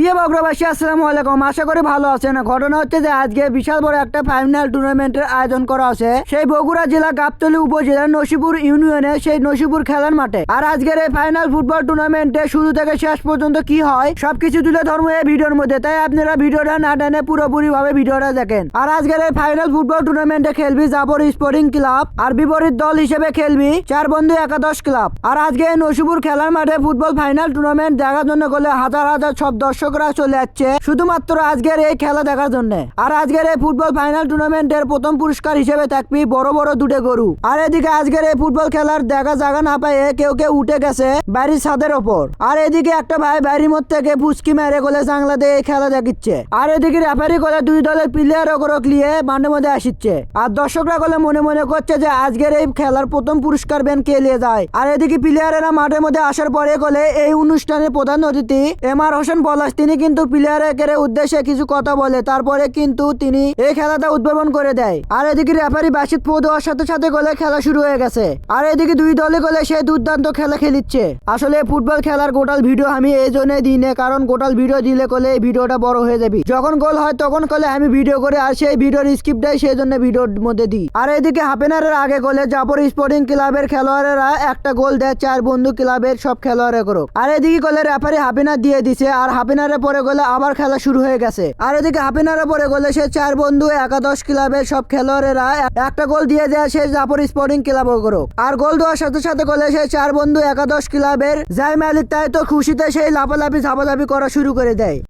প্রিয় বগুড়াবাসী আসসালামু আলাইকুম। আশা করি ভালো আছেন। ঘটনা হচ্ছে যে আজকে বিশাল বড় একটা ফাইনাল টুর্নামেন্টের আয়োজন করা আছে সেই বগুড়া জেলা গাবতলী উপজেলার নসিপুর ইউনিয়নে সেই নসিপুর খেলার মাঠে। আর আজকের এই ফাইনাল ফুটবল টুর্নামেন্টে শুরু থেকে শেষ পর্যন্ত কি হয় সবকিছু তুলে ধরবো এই ভিডিওর মধ্যে, তাই আপনারা ভিডিওটা না টেনে পুরোপুরি ভাবে ভিডিওটা দেখেন। আর আজকের এই ফাইনাল ফুটবল টুর্নামেন্টে খেলবি জাফর স্পোর্টিং ক্লাব আর বিপরীত দল হিসেবে খেলবি চার বন্ধু একাদশ ক্লাব। আর আজকে এই নসিপুর খেলার মাঠে ফুটবল ফাইনাল টুর্নামেন্ট দেখার জন্য গেলে হাজার হাজার সব দর্শকরা চলে যাচ্ছে শুধুমাত্র আজকের এই খেলা দেখার জন্য। আর আজকের এই ফুটবল ফাইনাল টুর্নামেন্টের প্রথম পুরস্কার হিসেবে থাকবি বড় বড় দুটো গরু। আর এদিকে আজকের এই ফুটবল খেলার দেখা জায়গা না পায়ে কেউ কেউ উঠে গেছে বাড়ির ছাদের ওপর। আর এদিকে একটা ভাই বাড়ির মধ্যে থেকে ফুচকি মেরে গলে জাংলা দিয়ে এই খেলা দেখিচ্ছে। আর এদিকে রেফারি করে দুই দলের প্লেয়ার ওগরক নিয়ে মাঠের মধ্যে আসিচ্ছে। আর দর্শকরা গলে মনে মনে করছে যে আজকের এই খেলার প্রথম পুরস্কার বেন কে নিয়ে যায়। আর এদিকে প্লেয়ারেরা মাঠের মধ্যে আসার পরে গলে এই অনুষ্ঠানের প্রধান অতিথি এমআর হোসেন পলাশ তিনি কিন্তু প্লেয়ারের উদ্দেশ্যে কিছু কথা বলে, তারপরে কিন্তু তিনি এই খেলাটা উদ্ভাবন করে দেয়। আর এদিকে রেফারি বাসিত পো দেওয়ার সাথে সাথে গলে খেলা শুরু হয়ে গেছে। আর এদিকে দুই দলে গলে সেই দুর্দান্ত খেলা খেলিচ্ছে। আসলে ফুটবল খেলার গোটাল ভিডিও আমি এই জন্য দিই না, কারণ গোটাল ভিডিও দিলে কলে এই ভিডিওটা বড় হয়ে যাবে। যখন গোল হয় তখন কলে আমি ভিডিও করে আর সেই ভিডিওর স্ক্রিপ্টটাই সেই জন্য ভিডিওর মধ্যে দিই। আর এদিকে হাফেনারের আগে গলে জাফর স্পোর্টিং ক্লাবের খেলোয়াড়েরা একটা গোল দেয় চার বন্ধু ক্লাবের সব খেলোয়াড়ে করো। আর এদিকে গলে রেফারি হাফেনার দিয়ে দিছে। আর হাফেনারের পরে গলে আবার খেলা শুরু হয়ে গেছে। আর এদিকে হাফেনারের পরে গলে সে চার বন্ধু একাদশ ক্লাবের সব খেলোয়াড়েরা একটা গোল দিয়ে দেয় সে জাফর স্পোর্টিং ক্লাব করো। আর গোল দেওয়ার সাথে সাথে গলে সে চার বন্ধু একাদশ ক্লাবের জাই মালিক তাই তো খুশিতে সেই লাফালাফি ঝাপাঝাপি করা শুরু করে দেয়।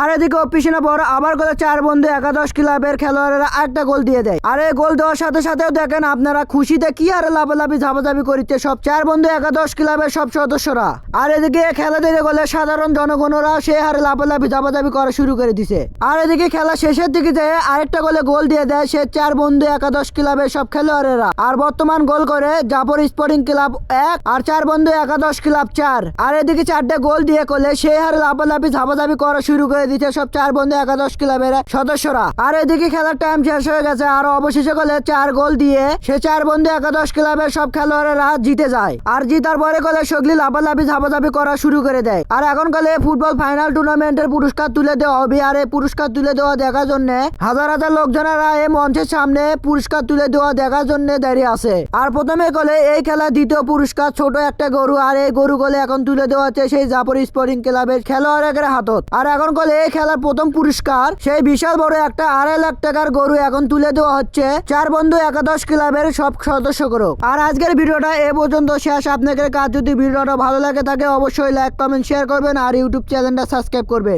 আর এদিকে পিছনে পর আবার গলে চার বন্ধু একাদশ ক্লাবের খেলোয়াড়েরা একটা গোল দিয়ে দেয়। আর এই গোল দেওয়ার সাথে সাথেও দেখেন আপনারা খুশিতে কি আর লাফালাফি ঝাপাঝাপি করছে সব চার বন্ধু একাদশ ক্লাবের সব সদস্যরা। আর এদিকে খেলা দিতে গেলে সাধারণ জনগণরা সে হারে লাফালাফি ঝাপাঝাপি করা শুরু করে দিছে। আর এদিকে খেলা শেষের দিকে যে আরেকটা গোলে গোল দিয়ে দেয় সে চার বন্ধু একাদশ ক্লাবের সব খেলোয়াড়েরা। আর বর্তমান গোল করে জাফর স্পোর্টিং ক্লাব 1 আর চার বন্ধু একাদশ ক্লাব 4। আর এদিকে চারটে গোল দিয়ে করলে সে হারে লাফালাফি ঝাপাঝাপি করা শুরু করে দিচ্ছে সব চার বন্ধু একাদশ ক্লাবের সদস্যরা। আর এদিকে খেলার টাইম শেষ হয়ে গেছে। আর অবশেষে গেলে চার গোল দিয়ে সে চার বন্ধু একাদশ ক্লাবের সব খেলোয়াড়েরা জিতে যায়। আর জিতার পরে গেলে সগলি লাফালাফি ঝাপাঝাপি করা শুরু করে দেয়। আর এখন গেলে ফুটবল ফাইনাল টুর্নামেন্টের পুরস্কার তুলে দেওয়া হবে। আর এই পুরস্কার তুলে দেওয়া দেখার জন্য হাজার হাজার লোকজনেরা এই মঞ্চের সামনে পুরস্কার তুলে দেওয়া দেখার জন্য দাঁড়িয়ে আছে। আর প্রথমে গেলে এই খেলার দ্বিতীয় পুরস্কার ছোট একটা গরু। আর এই গরু গলে এখন তুলে দেওয়া হচ্ছে সেই জাফর স্পোর্টিং ক্লাবের খেলোয়াড়ের হাতত। আর এখন গেলে এই খেলার প্রথম পুরস্কার সেই বিশাল বড় একটা 2.5 লাখ টাকার গরু এখন তুলে দেওয়া হচ্ছে চার বন্ধু একাদশ ক্লাবের সব সদস্য করো। আর আজকের ভিডিওটা এ পর্যন্ত শেষ। আপনাদের কাজ যদি ভিডিওটা ভালো লাগে থাকে অবশ্যই লাইক কমেন্ট শেয়ার করবেন আর ইউটিউব চ্যানেলটা সাবস্ক্রাইব করবেন।